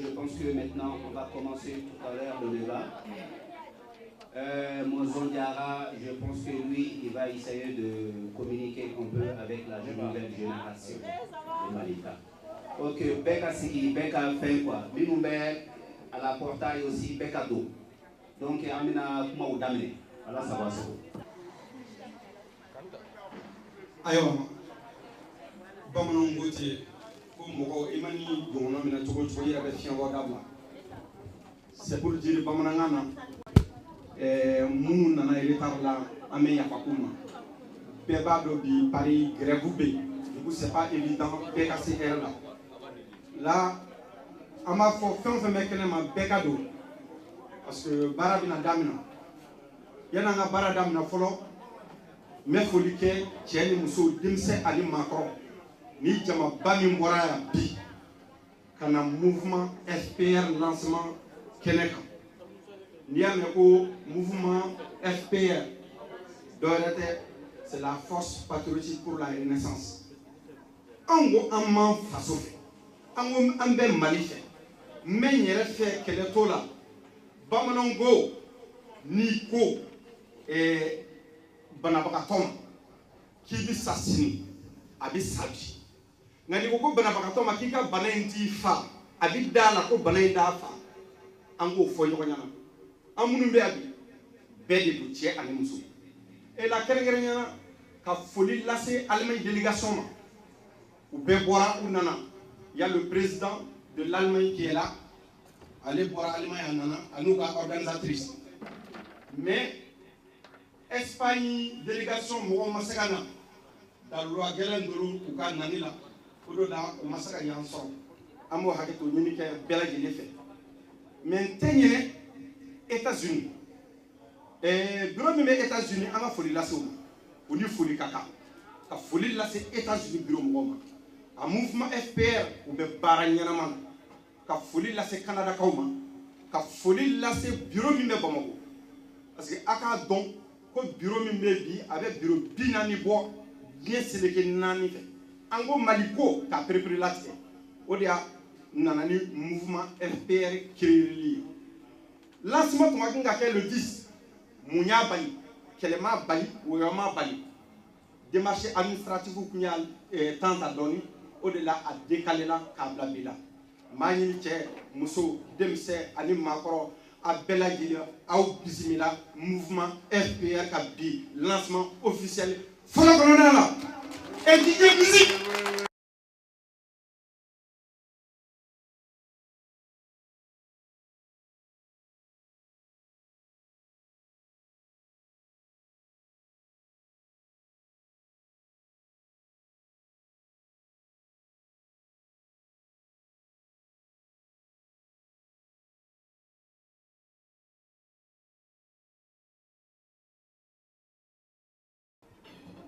je pense que maintenant on va commencer tout à l'heure le débat. Monzon Diarra, je pense que lui, il va essayer de communiquer un peu avec la nouvelle génération de Malika. Ok, Beka Sigi, Beka fait quoi? Binoumbe à la portail aussi, Beka Do. Donc, Amina Kuma Oudame, voilà ça va ça. Ayo, Bamanon Gauthier, Mogo, Emani, Gonomina Togo, avec Chien Wadama. C'est pour dire Bamanangana. Moun nana il par là amé yapakuma beba do bi Paris grève du coup c'est pas évident PKCR là ama fo fen mekene ma bekado parce que barabina damina yana nga baradamna folo me folike tieni muso dimse ali Macron ni jama bami mbora ya bi kana mouvement FPR lancement keneka Niamé au mouvement FPR, c'est la force patriotique pour la renaissance. Ango amman faso fe, ango ambe Mali fe, men yere fe kele tola, bamanango ni ko banabakatoma ki bi sasini abi sabi. Ngani ko banabakatoma ki ka banaindi fa, abi dala ko banainda fa, ango fo nyokonyana. Amunumbe abi bedi du tie ani muso et la kerengenya ka foli lasse Allemagne délégation ma ou bebora ou nana il y a le président de l'Allemagne qui est là allez bora Allemagne nana anuka organisatrice mais Espagne délégation mo masakana da loi gelenduru ou ka nanila odo da o masaka yanso amo haketo nyini ke bela gele fait maintenant États-Unis. Bureau de États-Unis, on a folie là, on a folie kaka. On a folie là, c'est États-Unis bureau moi. Un mouvement FPR ou be baranyanaman. On a folie là, c'est Canada kauma. On a folie là, c'est bureau de Bamako. Parce que aka donc, quand bureau de bi avec bureau binani bois, bien sélectionné nani fait. Ango Maliko qui a préparé là, on a nanani mouvement FPR qui lancement qu'on a fait le 10, Mounia Bali, Kelema Bali, Ouyama Bali. Démarche administrative ou qu'il y a temps à donner, au-delà à décaler la Kabla Bila. Manilche, Mousso, Demse, Anim Makoro, Abela Gilia, Aou Bizimila, mouvement FPR Kabi, lancement officiel. Fola Colonel et DJ Musique.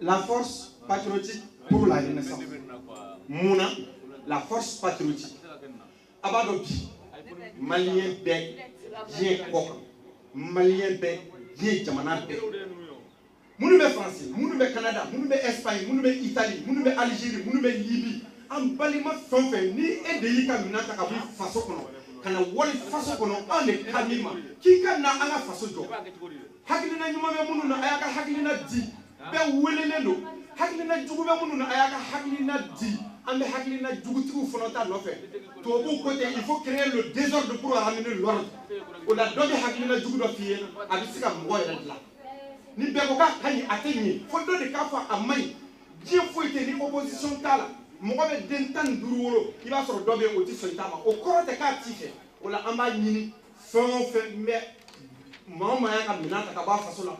La force patriotique pour la renaissance. Mouna, la force patriotique. Abadobi, Malien Bek, Yen Kok, Malien Bek, Yen Jamana Bek. Mounoube français, Mounoube Canada, Mounoube Espagne, Mounoube Italie, Mounoube Algérie, Mounoube Libye. En balima fonfe ni ede ka minata ka bi faso kono. Kana wali faso kono on est kalima. Ki kana anga faso jo. Hakilina nyuma be munu na ayaka hakilina di. Be welelelo hakilina jugu be munu na ayaka hakilina di ambe hakilina jugu tigu fonota no fe to bon côté il faut créer le désordre pour ramener l'ordre o la dobe hakilina jugu do fiye abisika mo yela la ni be ko ka kani atenyi fo do de ka fa amai die fo ite ni opposition tala mo ko be dentan duruwolo il va sur dobe o ti so itama o korote ka tife o la amba nyini fon fe me mama ya ka minata ka ba fasola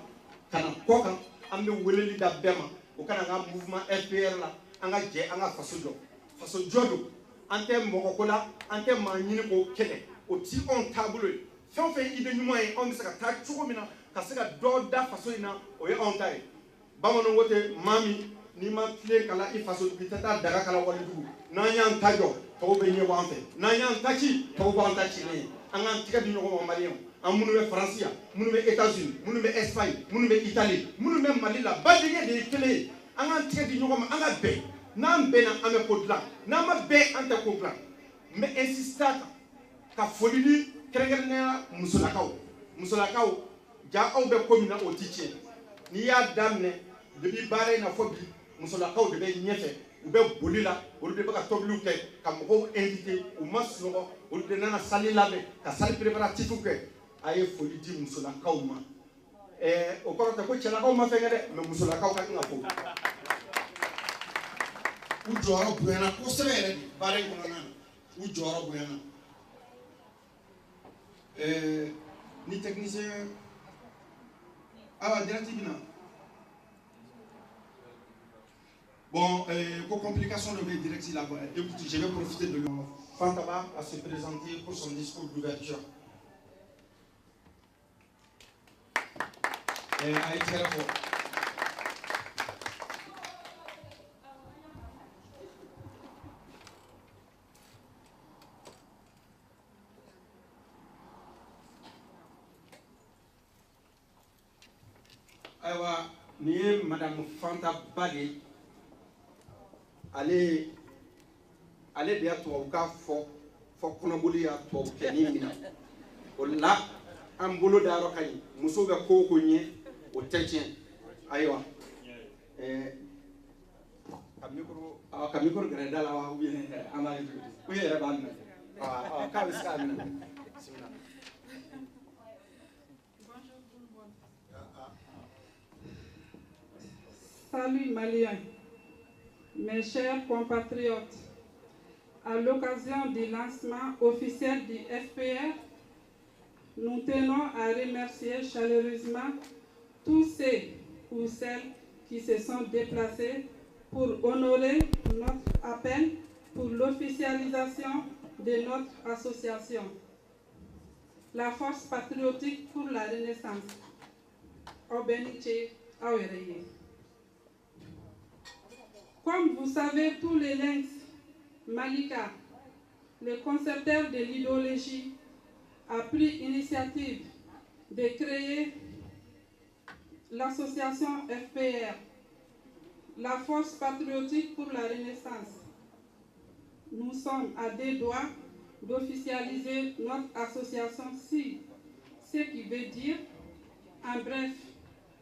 kana koka ambe weleli da bema o kana nga mouvement FPR la anga je anga faso jodo ante moko kola ante manyini ko kele o ti on table fon fe ide nyuma e on saka ta chuko mina kasika do da faso ina o ye on tay bamono wote mami ni ma tle kala I faso bitata daga kala wali dugu nanya tajo to be nye wante nanya tachi to ba tachi ne anga tika di nyoko malien Mounoube France, Mounoube États-Unis, Mounoube Espagne, Mounoube Italie, Mounoube Mali la badigé des clés. Anga tika di nyoko anga be. Nam be na ame kodla. Nama be ante kodla. Mais insistata. ka folidi kɛrɛnkɛrɛnnenya musolakaw ja aw bɛ ko min na o ti tiɲɛ n'i y'a daminɛ depuis baara in na fɔ bi musolakaw de bɛ ɲɛfɛ u bɛ boli la olu de bɛ ka tobiliw kɛ ka mɔgɔw invité u ma sunɔgɔ olu de nana sali labɛn ka sali préparatifs kɛ a ye foli di musolakaw ma o kɔrɔ tɛ ko cɛlakaw ma fɛn kɛ dɛ mais musolakaw ka kan ka fo u jɔyɔrɔ bonyana kosɛbɛ yɛrɛ de baara in kɔnɔna na u jɔyɔrɔ bonyana ni technicien awa directive na bon pour complication de mes directives là écoutez je vais profiter de Fantaba à se présenter pour son discours d'ouverture à être très fort. Awa ni madame Fanta Bade ale de y'a tubabu ka fɔ kɔnɔboli y'a tubabu kɛ ni mina o la an bolo da yɔrɔ ka ɲi muso bɛ ko o ko ɲɛ o tɛ tiɲɛ ayiwa ka micro gɛrɛ da la wa ou bien an b'a kɛ cogo di u yɛrɛ b'a minɛ k'a bɛ se k'a minɛ bisimila. Salut Maliens, mes chers compatriotes. À l'occasion du lancement officiel du FPR, nous tenons à remercier chaleureusement tous ceux ou celles qui se sont déplacés pour honorer notre appel pour l'officialisation de notre association, la Force patriotique pour la Renaissance. Obeniche Awereye. Comme vous savez, tous les lynx, Malika, le concepteur de l'idéologie, a pris l'initiative de créer l'association FPR, la Force patriotique pour la Renaissance. Nous sommes à 2 doigts d'officialiser notre association-ci, ce qui veut dire, en bref,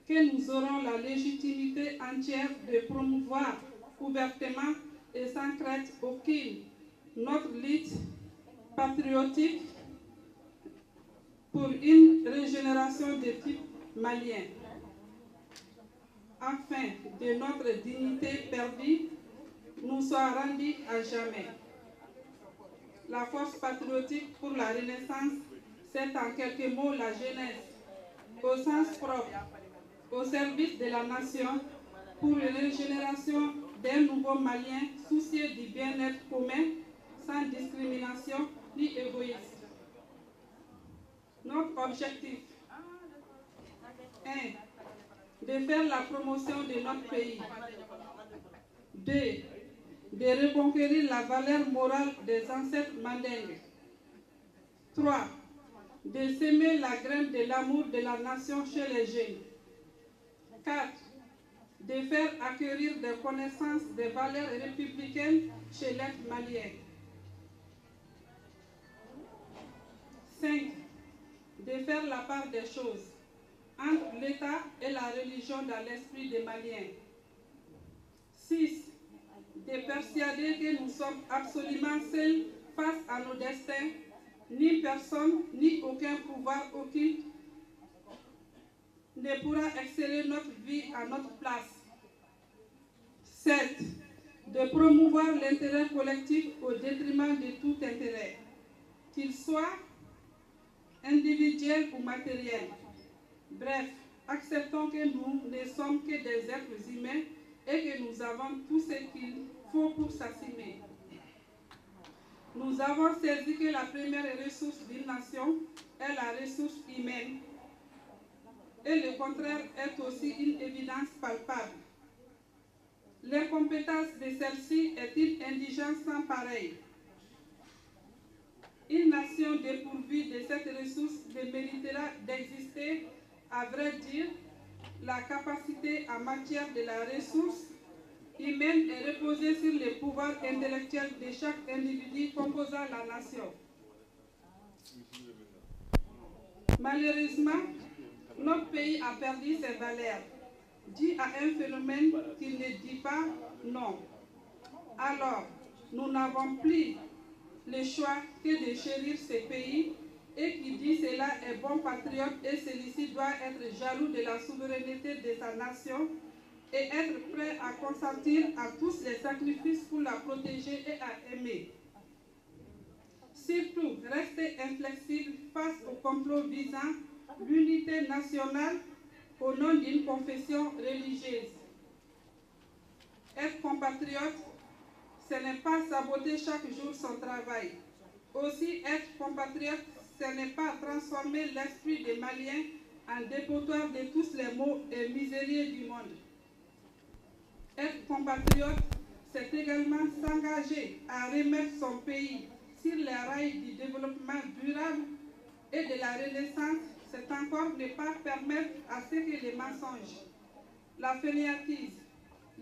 que nous aurons la légitimité entière de promouvoir ouvertement et sans crainte aucune notre lutte patriotique pour une régénération de type malien, afin que notre dignité perdue nous soit rendue à jamais. La Force patriotique pour la Renaissance, c'est en quelques mots la jeunesse, au sens propre, au service de la nation, pour une régénération d'un nouveau Malien soucieux du bien-être commun, sans discrimination ni égoïsme. Notre objectif 1. De faire la promotion de notre pays. 2. De reconquérir la valeur morale des ancêtres mandingues. 3. De semer la graine de l'amour de la nation chez les jeunes. 4. De faire acquérir des connaissances des valeurs républicaines chez l'être malien. 5. De faire la part des choses entre l'État et la religion dans l'esprit des Maliens. 6. De persuader que nous sommes absolument seuls face à nos destins, ni personne, ni aucun pouvoir occulte ne pourra exceller notre vie à notre place. 7. De promouvoir l'intérêt collectif au détriment de tout intérêt, qu'il soit individuel ou matériel. Bref, acceptons que nous ne sommes que des êtres humains et que nous avons tout ce qu'il faut pour s'assumer. Nous avons saisi que la première ressource d'une nation est la ressource humaine. Et le contraire est aussi une évidence palpable. L'incompétence de celle-ci est une indigence sans pareille. Une nation dépourvue de cette ressource ne méritera d'exister, à vrai dire. La capacité en matière de la ressource humaine est reposée sur le pouvoir intellectuel de chaque individu composant la nation. Malheureusement, notre pays a perdu ses valeurs, dû à un phénomène qui ne dit pas non. Alors, nous n'avons plus le choix que de chérir ce pays, et qui dit cela est bon patriote, et celui-ci doit être jaloux de la souveraineté de sa nation et être prêt à consentir à tous les sacrifices pour la protéger et à aimer. Surtout, rester inflexible face au complot visant l'unité nationale au nom d'une confession religieuse. Être compatriote, ce n'est pas saboter chaque jour son travail. Aussi, être compatriote, ce n'est pas transformer l'esprit des Maliens en dépotoir de tous les maux et misérieux du monde. Être compatriote, c'est également s'engager à remettre son pays sur les rails du développement durable et de la renaissance. C'est encore ne pas permettre à ce que les mensonges, la fainéantise,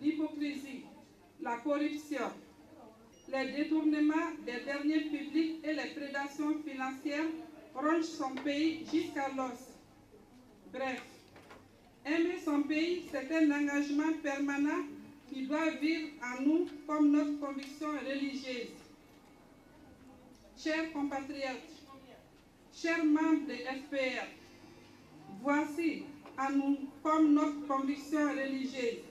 l'hypocrisie, la corruption, les détournements des derniers publics et les prédations financières rongent son pays jusqu'à l'os. Bref, aimer son pays, c'est un engagement permanent qui doit vivre en nous comme notre conviction religieuse. Chers compatriotes, chers membres de FPR, voici en nous comme notre conviction religieuse.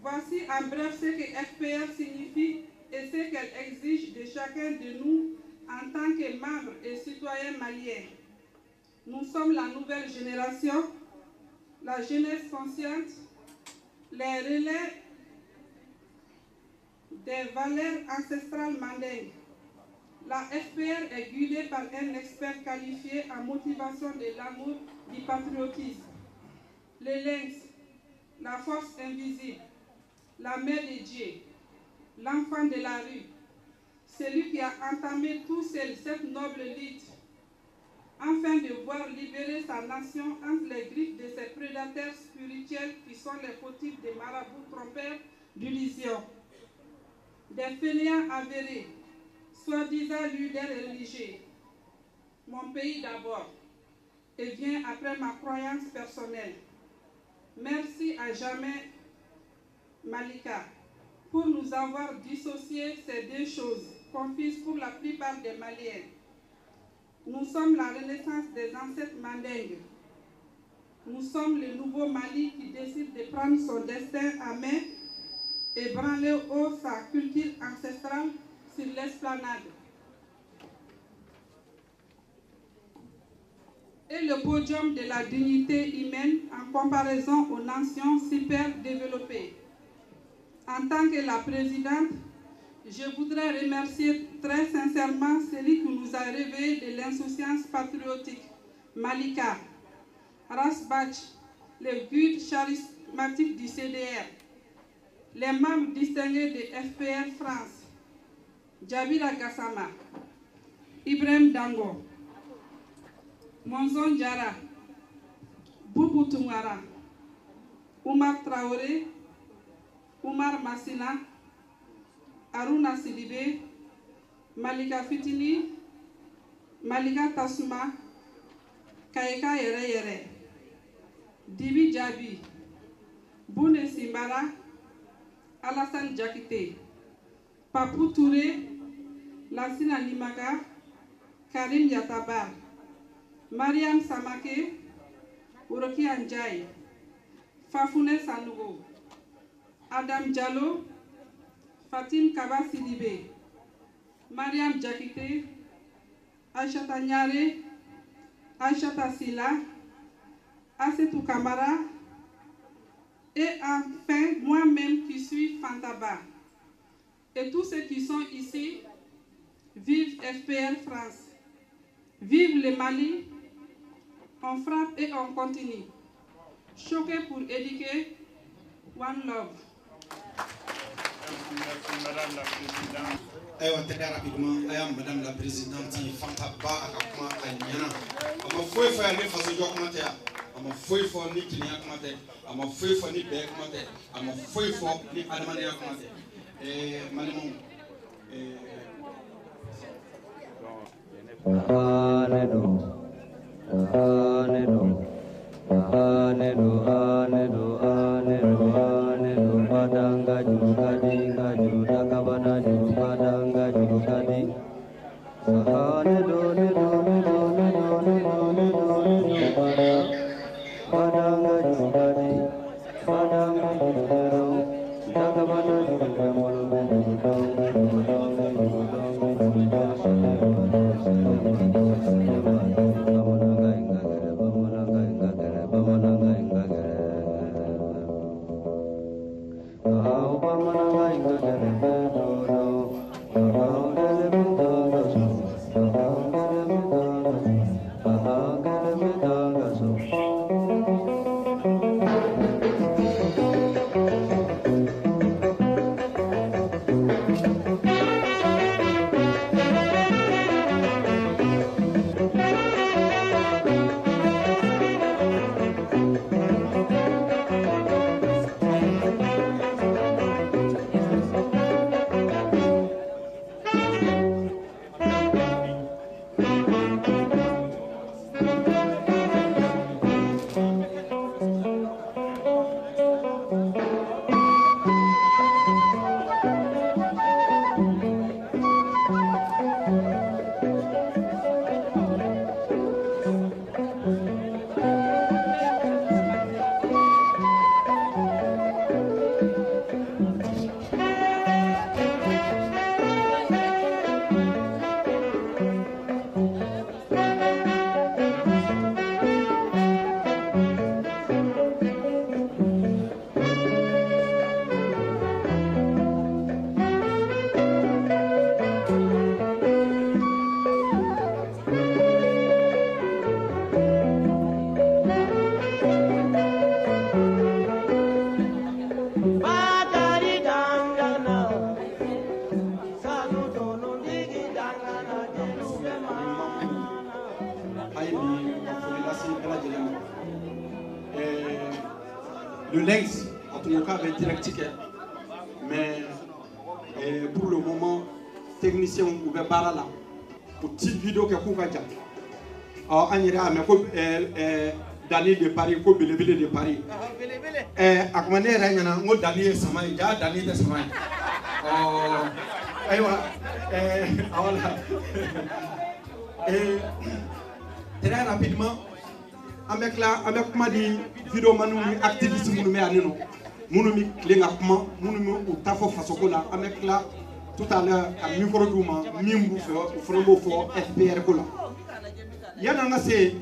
Voici en bref ce que FPR signifie et ce qu'elle exige de chacun de nous en tant que membres et citoyens maliens. Nous sommes la nouvelle génération, la jeunesse consciente, les relais des valeurs ancestrales mandingues. La FPR est guidée par un expert qualifié en motivation de l'amour du patriotisme. Le lynx, la force invisible, la mère de Dieu, l'enfant de la rue, celui qui a entamé tout seul cette noble lutte, afin de voir libérer sa nation entre les griffes de ces prédateurs spirituels qui sont les fautifs des marabouts trompeurs d'illusion. Des fainéants avérés, soi-disant leaders religieux. Mon pays d'abord, et vient après ma croyance personnelle. Merci à jamais, Malika, pour nous avoir dissocié ces deux choses, confuses pour la plupart des Maliens. Nous sommes la renaissance des ancêtres mandingues. Nous sommes le nouveau Mali qui décide de prendre son destin à main et branler haut sa culture ancestrale sur l'esplanade. Et le podium de la dignité humaine en comparaison aux nations super développées. En tant que la présidente, je voudrais remercier très sincèrement celui qui nous a réveillés de l'insouciance patriotique, Malika, Rasbach, le guide charismatique du CDR, les membres distingués de FPR France, Djabira Gassama, Ibrahim Dango, Monzon Diara, Boubou Toungara, Oumar Traoré, Oumar Massina, Aruna Sidibé, Malika Fitini, Malika Tasuma, Kaika Yere Yere, Dibi Djabi, Boune Simbara, Alassane Diakité, Papou Touré, Lassina Limaga, Karim Yatabar, Mariam Samake, Uroki Anjay, Fafoune Sanougo, Adam Diallo, Fatim Kaba Sidibé, Mariam Diakité, Aïchata Nyare, Aïchata Silla, Assetou Kamara, et enfin moi-même qui suis Fantaba. Et tous ceux qui sont ici, vive FPR France, vive le Mali, on frappe et on continue. Choqué pour éduquer, one love. Merci, Madame la Présidente. Très rapidement, Madame la Présidente, Fanta Ba Akakuma Anyana. I'm a free for any for the document. I'm a free for any Kenya Comate. I'm a free for any Bear Comate. I'm a free for the Adamania Comate. Madame. Le lynx, en tout cas, avec direct ticket. Mais pour le moment, technicien ou bara là, pour petite vidéo que vous avez. Alors, on ira mais Dani de Paris, ko belebele de Paris. Akumane ranyana ngo Dani samay, ja Dani de samay. Aywa, awala. Très rapidement. Avec moi di vidéo manu activiste munu me anino munu mi klenga kuma munu mi utafo fasokola avec là tout à l'heure à micro duma mimbu fo frobo fo FPR kola yana nga se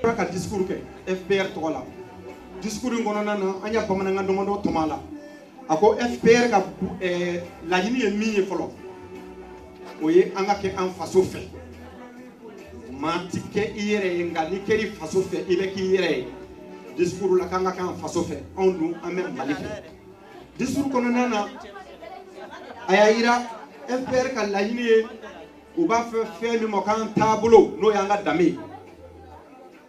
ka discours ke FPR to la discours ngono nana anya pamana nga ndondo tomala ako FPR ka la yini ye mi folo oye anga ke en faso fait matike iyere ngani keri faso fait ibe ki iyere discours la kanga kan faso fait on nous en même malife discours kono nana ayira FPR ka la yini o ba fe mi mo kan tableau no yanga dami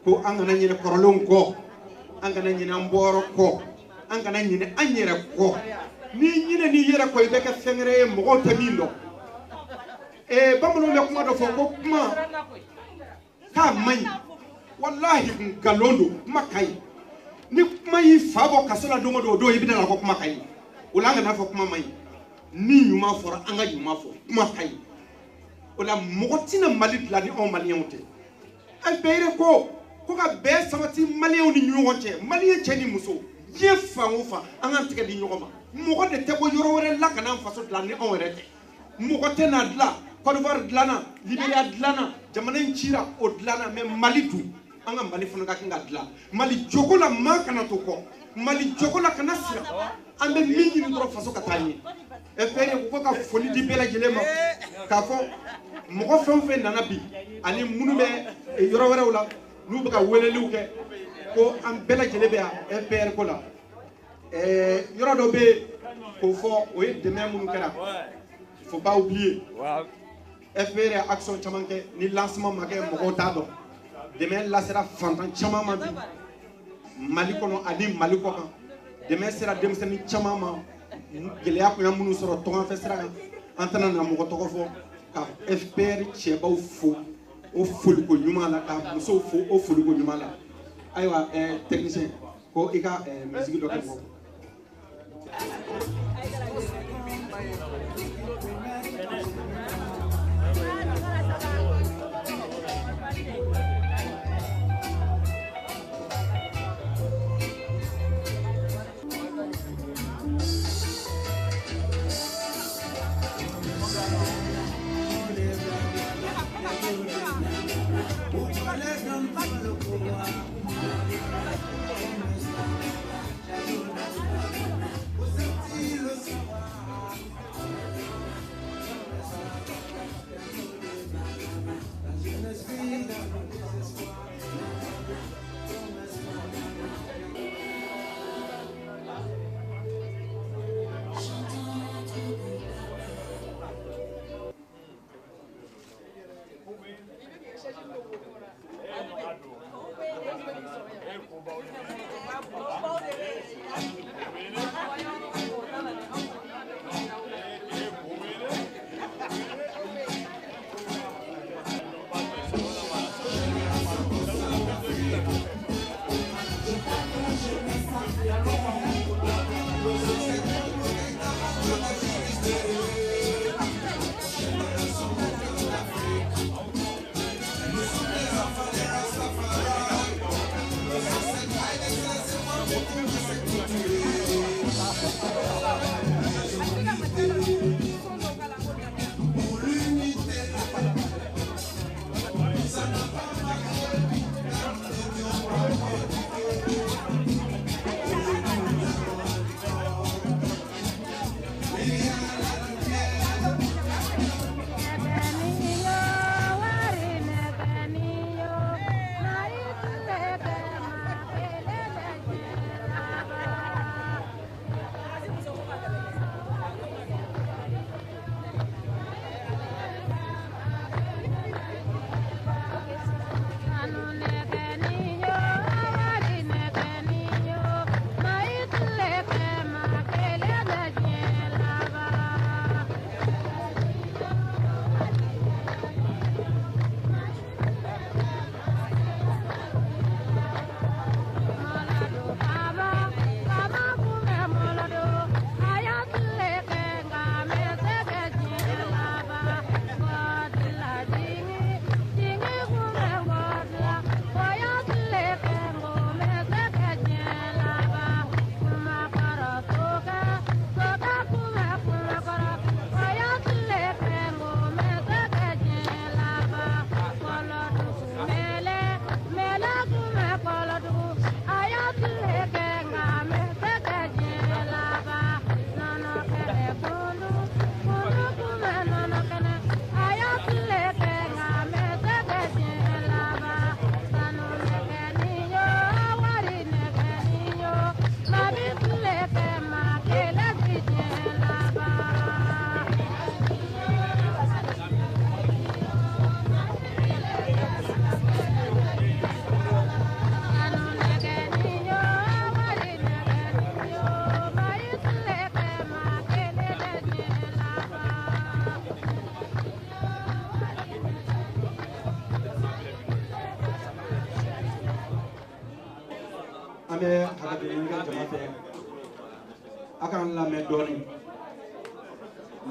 ko anga na nyine korolon ko anga na nyine mboro ko anga na nyine anyere ko ni nyine ni yere ko ibe ka fengre mo tamindo bamano le kuma do fo ko kuma ka mai wallahi galondo makai ni kuma yi fabo kasala do modo do yibida la ko kuma kai ulanga na fo kuma mai ni nyuma fora anga nyuma fo kuma kai ola mogotina malit la ni on malien te ay beere ko ka be samati malien ni nyuwoche malien cheni muso ye fa wo fa anga tike di nyogoma mogo de tego yoro wore la kana faso la ni on rete mogo tena dla Côte d'Ivoire dlana, Libéria dlana, Jamanen Chira o dlana, mais Mali du, anga Mali fona ka kinga dla. Mali jokola manka na toko, Mali jokola kana sira. Ambe mingi ni dro faso katani. E pere ko ka foni di bela jelema. Ka fo mo fon fe nana bi, ani munu be yoro wara wala, nu baka welelu ke ko am bela jelebe e pere ko la. Yoro do be ko fo o e demain munu kala. Il faut pas oublier. FPR action chamanke ni lancement make moko tado demain la sera fantan chamama bi malikono adi maliko demain sera demseni chamama geleya ko yamunu soro to en fesra antana na moko to fo ka FPR cheba fo o fulu ko nyuma la ka muso fo o fulu ko nyuma la aywa technicien ko ika musique do ko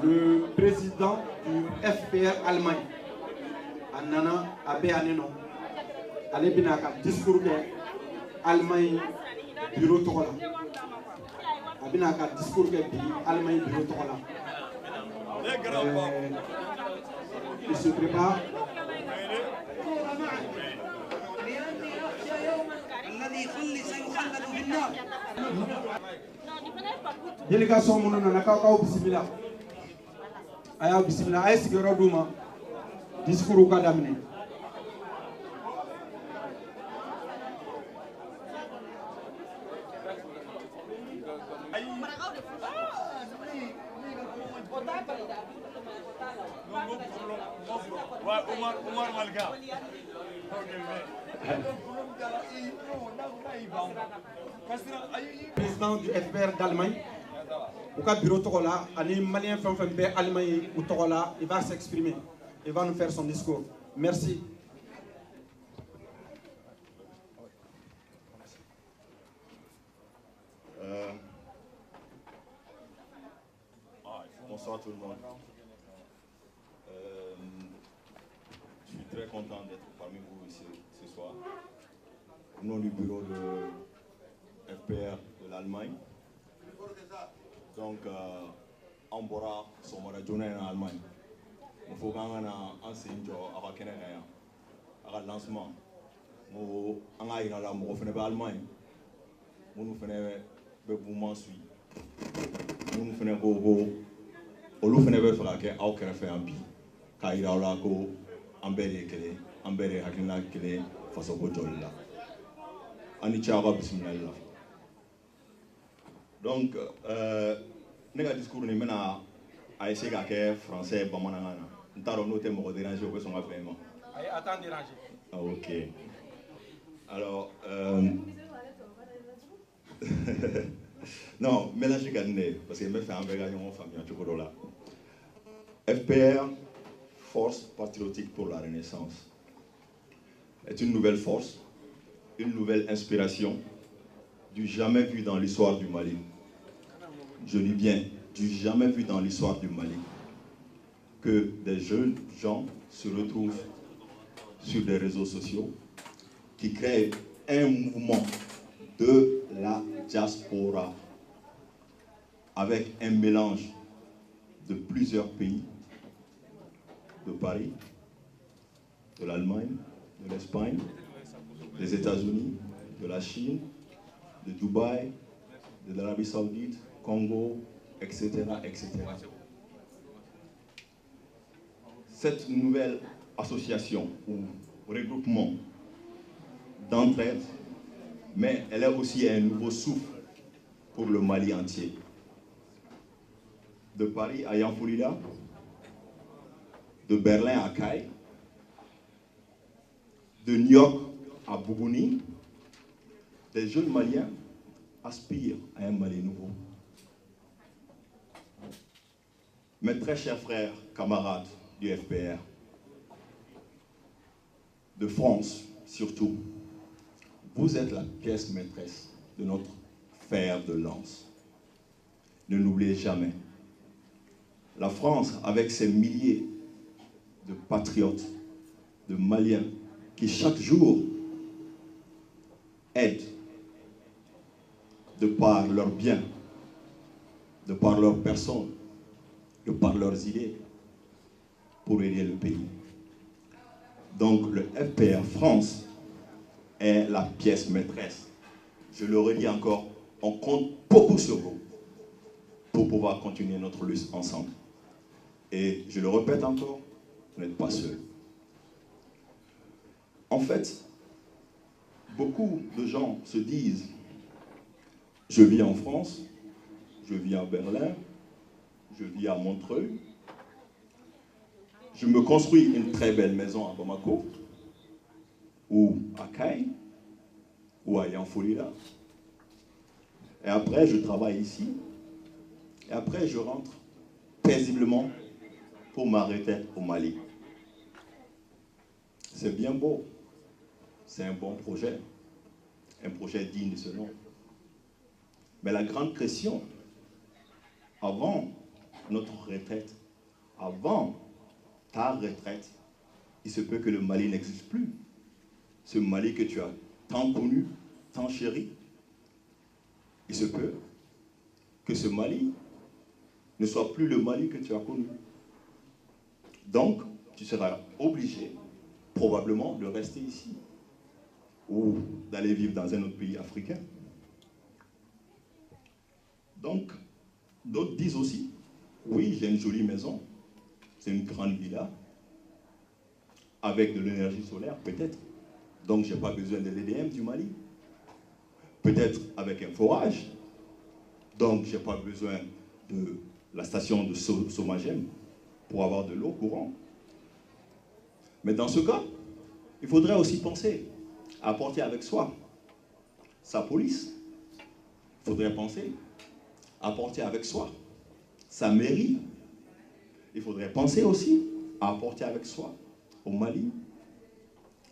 Le président du FPR Allemagne, Anana Abe Aneno, allait bien à discours de Allemagne bureau Togola. Abina ka discours de Allemagne bureau Togola. Il se prépare. Délégation monona nakaka bismillah aya bismillah ay sigoro duma discours ka damine Umar Malga. Président du FPR d'Allemagne, Au cas bureau Togola, un malien fait Allemagne ou Togola, il va s'exprimer. Il va nous faire son discours. Merci. Bonsoir tout le monde. Je suis très content d'être parmi vous ici ce soir. Au nom du bureau de FPR de l'Allemagne. Donc, on pourra se journée en Allemagne. Il faut qu'on ait un signe avec un lancement. On a eu la Allemagne. On fait un mouvement suivi. On fait un go. Olu fana bɛ fɛ ka kɛ aw kɛrɛfɛ yan bi k'a yira aw la ko an bɛɛ de ye kelen an bɛɛ de ye hakilina kelen fasoko jɔli la an ni ce aw ka bisimilali la donc ne ka discours nin bɛna a essayer k'a kɛ français bamanankan na n t'a dɔn n'o tɛ mɔgɔ déranger o bɛ sɔn ka bɛn ma. Ayi a t'an déranger. Ah, ok alors non mélange ka di ne ye parce que n bɛ fɛ an bɛɛ ka ɲɔgɔn faamuya cogo dɔ la. FPR, Force Patriotique pour la Renaissance, est une nouvelle force, une nouvelle inspiration, du jamais vu dans l'histoire du Mali. Je dis bien, du jamais vu dans l'histoire du Mali, que des jeunes gens se retrouvent sur des réseaux sociaux qui créent un mouvement de la diaspora avec un mélange de plusieurs pays, de Paris, de l'Allemagne, de l'Espagne, des États-Unis, de la Chine, de Dubaï, de l'Arabie Saoudite, Congo, etc., etc. Cette nouvelle association ou regroupement d'entraide, mais elle est aussi un nouveau souffle pour le Mali entier. De Paris à Yanfoulila, de Berlin à Caille, de New York à Bougouni, des jeunes Maliens aspirent à un Mali nouveau. Mes très chers frères, camarades du FPR, de France surtout, vous êtes la pièce maîtresse de notre fer de lance. Ne l'oubliez jamais. La France, avec ses milliers de patriotes, de Maliens, qui chaque jour aident de par leurs biens, de par leur personne, de par leurs idées, pour aider le pays. Donc le FPR France est la pièce maîtresse. Je le redis encore, on compte beaucoup sur vous pour pouvoir continuer notre lutte ensemble. Et je le répète encore, vous n'êtes pas seul. En fait, beaucoup de gens se disent, je vis en France, je vis à Berlin, je vis à Montreuil, je me construis une très belle maison à Bamako, ou à Caille, ou à Yanfoulila. Et après, je travaille ici, et après, je rentre paisiblement pour ma retraite au Mali. C'est bien beau. C'est un bon projet. Un projet digne de ce nom. Mais la grande question, avant notre retraite, avant ta retraite, il se peut que le Mali n'existe plus. Ce Mali que tu as tant connu, tant chéri. Il se peut que ce Mali ne soit plus le Mali que tu as connu. Donc, tu seras obligé, probablement, de rester ici ou d'aller vivre dans un autre pays africain. Donc, d'autres disent aussi, oui, j'ai une jolie maison, c'est une grande villa, avec de l'énergie solaire, peut-être. Donc, je n'ai pas besoin de l'EDM du Mali. Peut-être avec un forage. Donc, je n'ai pas besoin de la station de Somagem pour avoir de l'eau courante. Mais dans ce cas, il faudrait aussi penser à apporter avec soi sa police. Il faudrait penser à apporter avec soi sa mairie. Il faudrait penser aussi à apporter avec soi au Mali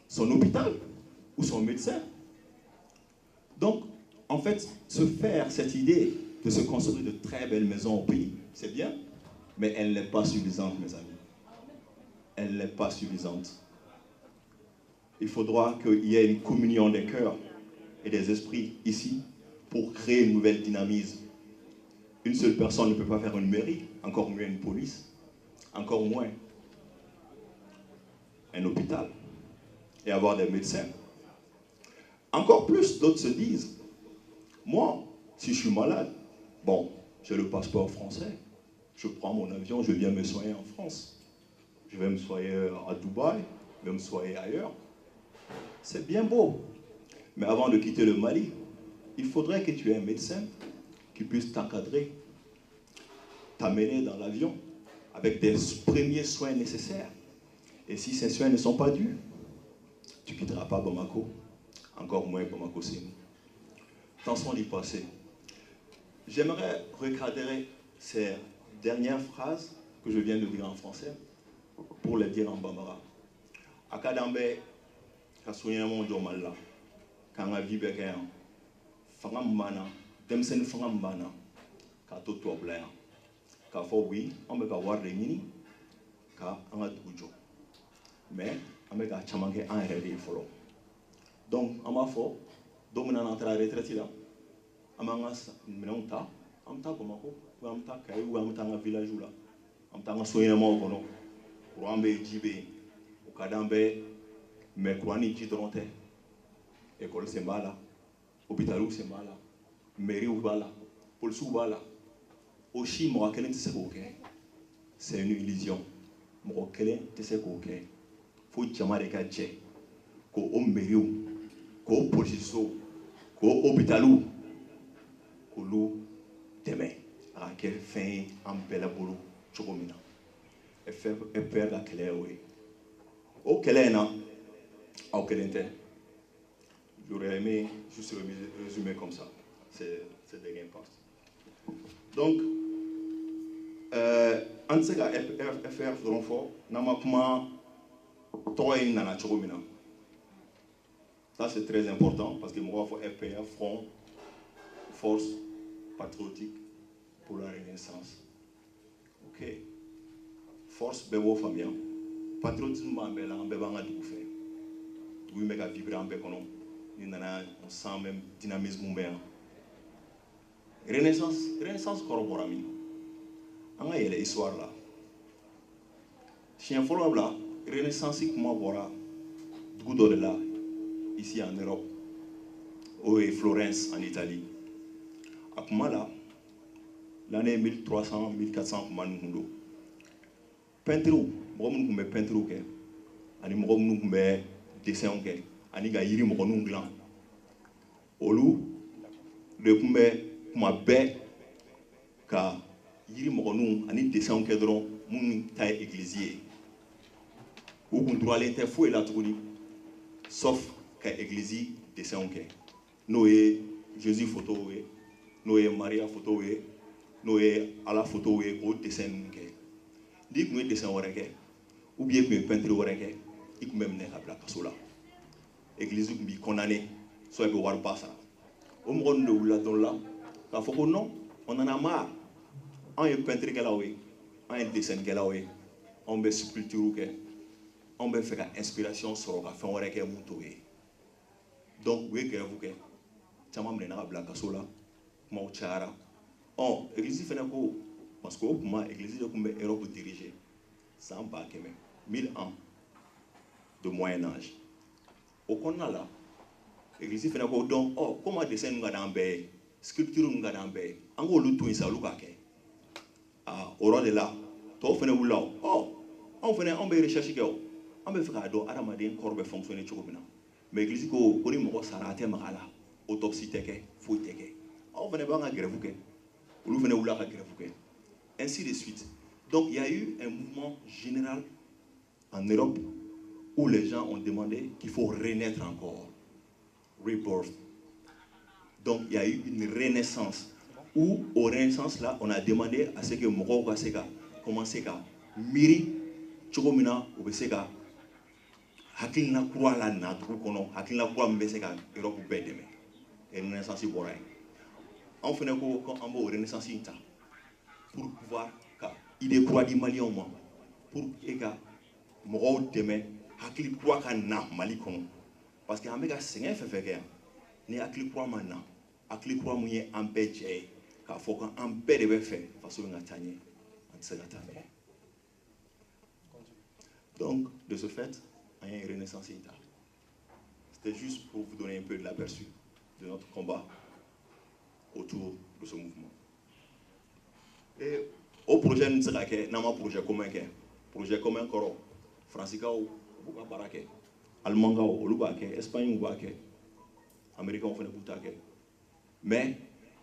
son hôpital ou son médecin. Donc, en fait, se faire cette idée de se construire de très belles maisons au pays, c'est bien, mais elle n'est pas suffisante, mes amis. Elle n'est pas suffisante. Il faudra qu'il y ait une communion des cœurs et des esprits ici pour créer une nouvelle dynamisme. Une seule personne ne peut pas faire une mairie, encore moins une police, encore moins un hôpital et avoir des médecins. Encore plus, d'autres se disent, moi, si je suis malade, bon, j'ai le passeport français, je prends mon avion, je viens me soigner en France. Je vais me soigner à Dubaï, je vais me soigner ailleurs. C'est bien beau. Mais avant de quitter le Mali, il faudrait que tu aies un médecin qui puisse t'encadrer, t'amener dans l'avion avec des premiers soins nécessaires. Et si ces soins ne sont pas dus, tu ne quitteras pas Bamako, encore moins Bamako Sénou. Attention d'y passer. J'aimerais recadrer ces dernières phrases que je viens de dire en français pour les dire en bambara. Akadambe, Kasuyamo Jomala, Kanga Vibekayan, Fangambana, Demsen Fangambana, Kato Toblaya. Kafo oui, on me voir les mini, ka anga tujo. Mais on me chamange en réalité follow. Donc, à ma foi, dominant entre la retraite là, amangas menonta, amta Bamako, ou amta Kaye, ou amta un village là, amta un soin mo kono, Kourambe Djibé, ou Kadambe, mais Kouani Jidronte, école Sembala, hôpital Sembala, mairie Oubala, Polsou Bala. Aussi, moi, c'est une illusion. Moi, c'est il faut que je que au mairie, qu'au police, qu'au hôpital, qu'au loup, demain, à quelle fin, en belle boulot, chocomina. Et faire la clé, oui. Au Kélena, au Kélente, j'aurais aimé juste résumer comme ça. C'est des gains passe. Donc, en tout cas, FR Fronfort, ça c'est très important parce que moi, il faut FPR, Front, Force Patriotique pour la Renaissance. Ok. Force, Bébo Fabien. Patriotisme, on peut vibrer en béconon. On sent même dynamisme humain. Renaissance corroborami. On a l'histoire là. Chien follow là, Renaissance comment voilà, du de là, ici en Europe, ou à Florence en Italie. À comment là, l'année 1300, 1400 comment nous peinture, moi nous me peinture que, ani moi nous me dessin que, ani gaïri moi nous gland. Olu, le kuma be ka yiri mɔgɔ nu ani dessin kɛ dɔrɔn mun ta ye église ye u kun droitlen tɛ foyi la tuguni sauf ka église dessin kɛ n'o ye Jésus photo ye n'o ye Maria photo ye n'o ye Ala photo ye o dessin ninnu kɛ n'i kun ye dessin wɛrɛ kɛ ou bien kun ye peinture wɛrɛ kɛ i kun bɛ minɛ ka bila kaso la église kun b'i condamné soit i bɛ wari ba sara o mɔgɔ ninnu de wulila dɔrɔn la k'a fɔ ko non on en a marre on est peintre kɛlaw ye on est dessin kɛlaw ye on bɛ sculpture kɛ on bɛ fɛ ka inspiration sɔrɔ ka fɛn wɛrɛ kɛ mun t'o ye donc u ye grève kɛ caman minɛna ka bila kaso la kumaw cayara église fɛnɛ ko parce que o kuma église de kun bɛ Europe diriger san 1000 1000 ans de moyen âge o kɔnɔna la église fɛnɛ ko donc comment dessin ninnu ka d'an bɛɛ ye sculpture ninnu ka d'an bɛɛ ye an k'olu to yen sa olu k'a kɛ o yɔrɔ de la tɔw fɛnɛ wulila anw fɛnɛ anw bɛ recherche kɛ o an bɛ fɛ k'a dɔn adamaden corps bɛ fonctionner cogo min na mais église ko ni mɔgɔ sara a tɛ maga a la autopsie tɛ kɛ foyi tɛ kɛ anw fɛnɛ b'an ka grève kɛ olu fɛnɛ wulila ka grève kɛ ainsi de suite donc il y a eu un mouvement général en Europe où les gens ont demandé qu'il faut renaître encore rebirth. Donc il y a eu une renaissance où, au Renaissance, là, on a demandé à ce que Moro Sega commence à miri, Chogomina, ou Besega, Hakilna Kura la Natru Kono, Hakilna Kura Mbesega, Europe Bedeme, et Renaissance Borain. On fait un peu au Renaissance Inta, pour pouvoir, il croit du Mali au moins, pour que Moro Deme, Hakil Kura Kana Mali Kono. Parce que Amega Senga fait ni Hakil Kura Mana, Hakil Kura Mouye Ampeche, car faut qu'un père de fait, façon Natanie, en donc, de ce fait, il y a une renaissance Inta. C'était juste pour vous donner un peu de l'aperçu de notre combat autour de ce mouvement. Et au projet, nous avons un projet commun. Projet commun, français, allemand, espagnol, américain, mais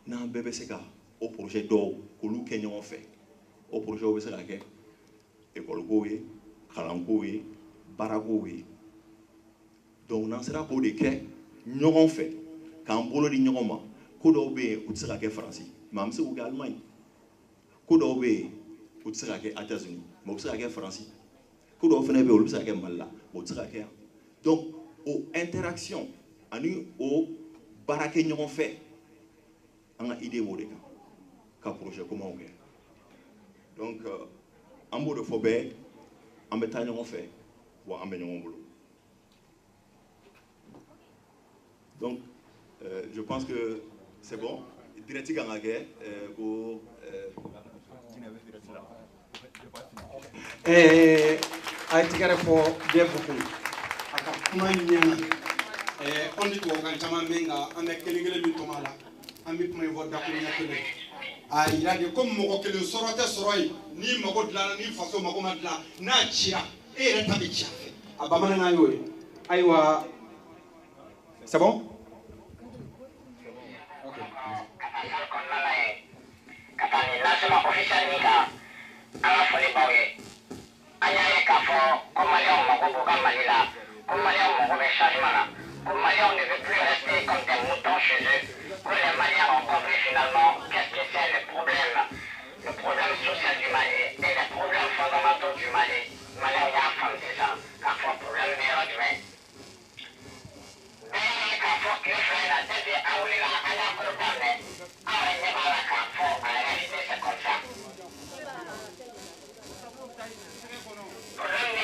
nous avons un BBC au projet d'eau que nous avons fait. Au projet où nous avons fait école, Kalangoé, Baragoé. Donc, nous avons pour des cas, nous avons fait, quand on a dit nous avons fait, nous avons fait français, même si nous avons Allemagne. Nous avons fait aux États-Unis, mais nous avons fait français. Nous avons fait Mala, donc, aux interactions, aux baraquets nous avons fait, on a une idée de quel projet comment on fait. Donc, en mode de phobie, en mettant nous fait, ou en mettant nous boulot. Donc, je pense que c'est bon. Direct en guerre pour. Aitigare fo defuku aka kuma nyana on dit wogan chama menga ame kelingele mi tomala ami kuma vo dakulu nyakele ay yage comme moko kele sorote soroi ni mako dlana ni faso mako madla na chia re tabi chia abamana na yoy aywa c'est bon. Añade café, como León, Mogobo, Gamalila, como León, Mogobe, Chajmana, comme León ne veut plus rester comme des moutons chez eux, que les Maliens ont compris finalement qu'est-ce que c'est le problème social du Mali et les problèmes fondamentaux du Mali. Mali, il y a un femme, c'est ça, café, problème meilleur du Mali. D'ailleurs, café, que je fais la tête à Oulila, à la Courtane, à la café, en réalité, c'est comme ça. Problème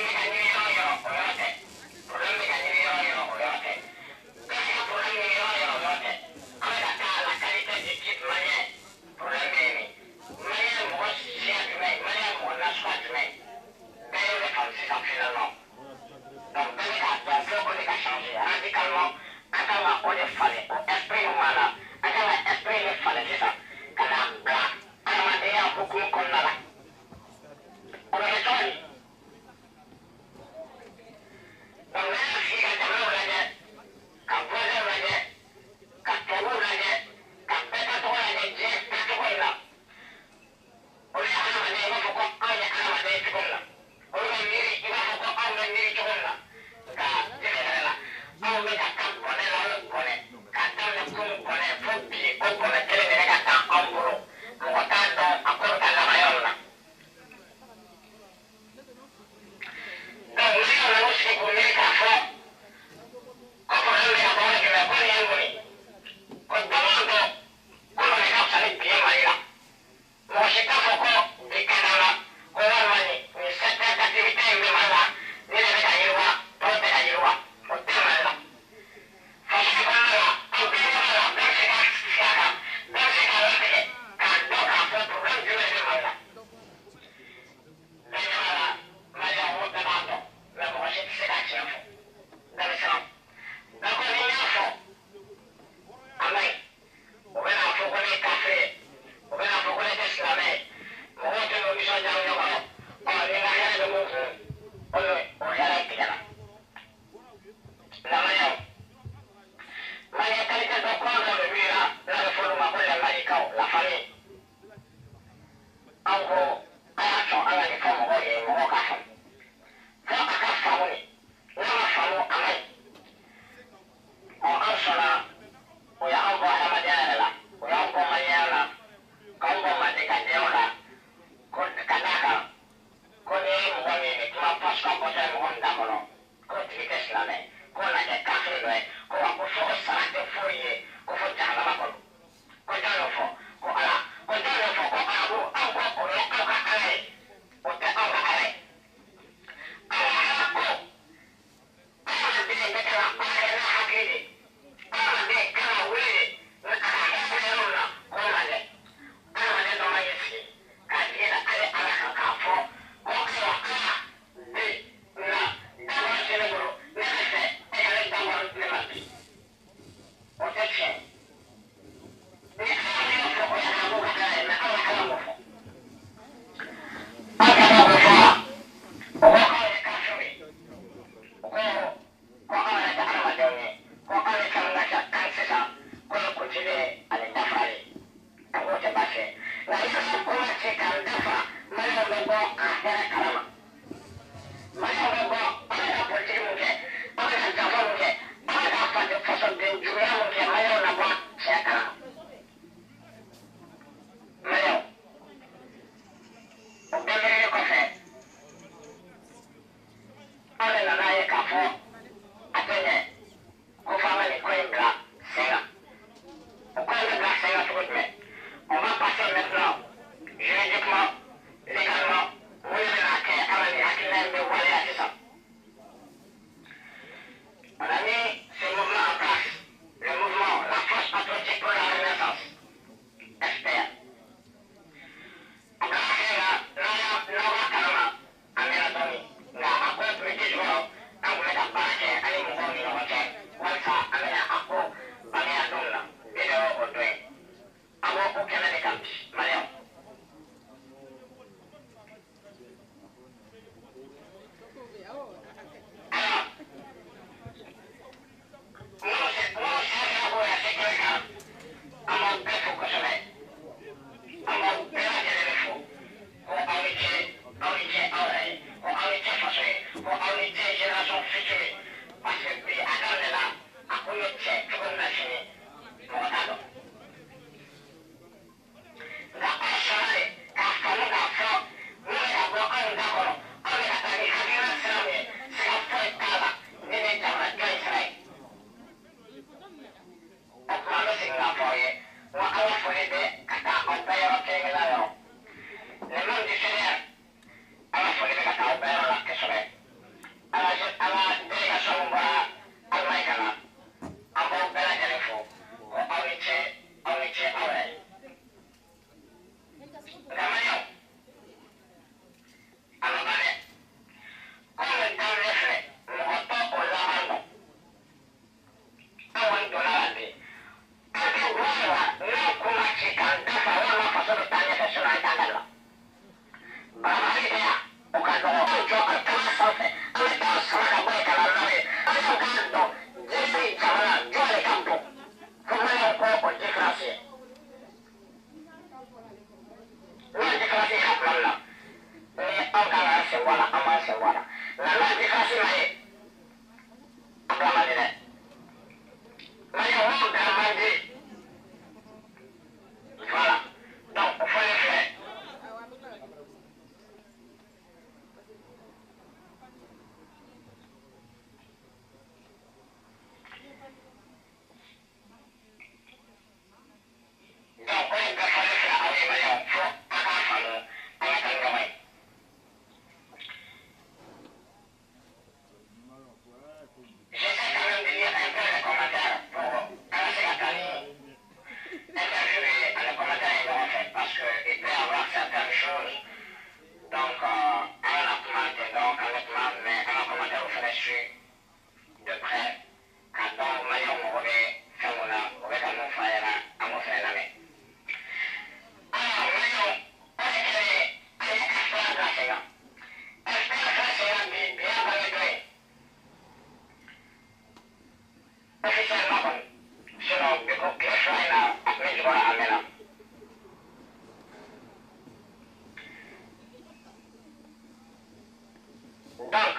voilà, amassé, voilà. La langue est facile à dire. Ablamadine. Maillon, on va demander. Voilà. Donc, il faut le faire. Donc, on peut faire le faire. Ah oui, Maillon, il faut avoir un travail. J'essaie quand même de lire un peu les commentaires pour commencer la carrière. Interviewer les commentaires qu'ils ont fait parce qu'il peut y avoir certaines choses. Donc, on a commenté, donc, honnêtement, mais on a commenté au fenêtre de près. Quand on m'a dit, on revient, faire mon âme, on va quand on faire à mon frère l'année. Alors, Maillon, on est créé, on est expert de l'enseignant. Expert de l'enseignant dit bien validé. Officiellement, selon le groupe qui est fait là, après je vois la là. Donc,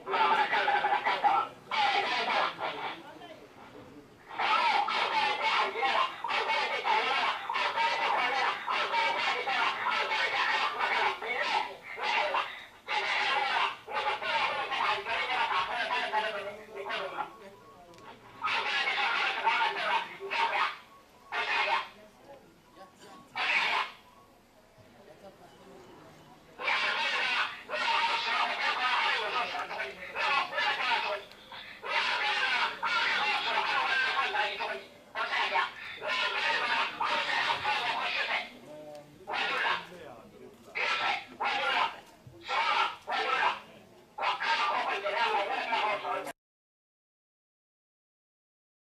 Mana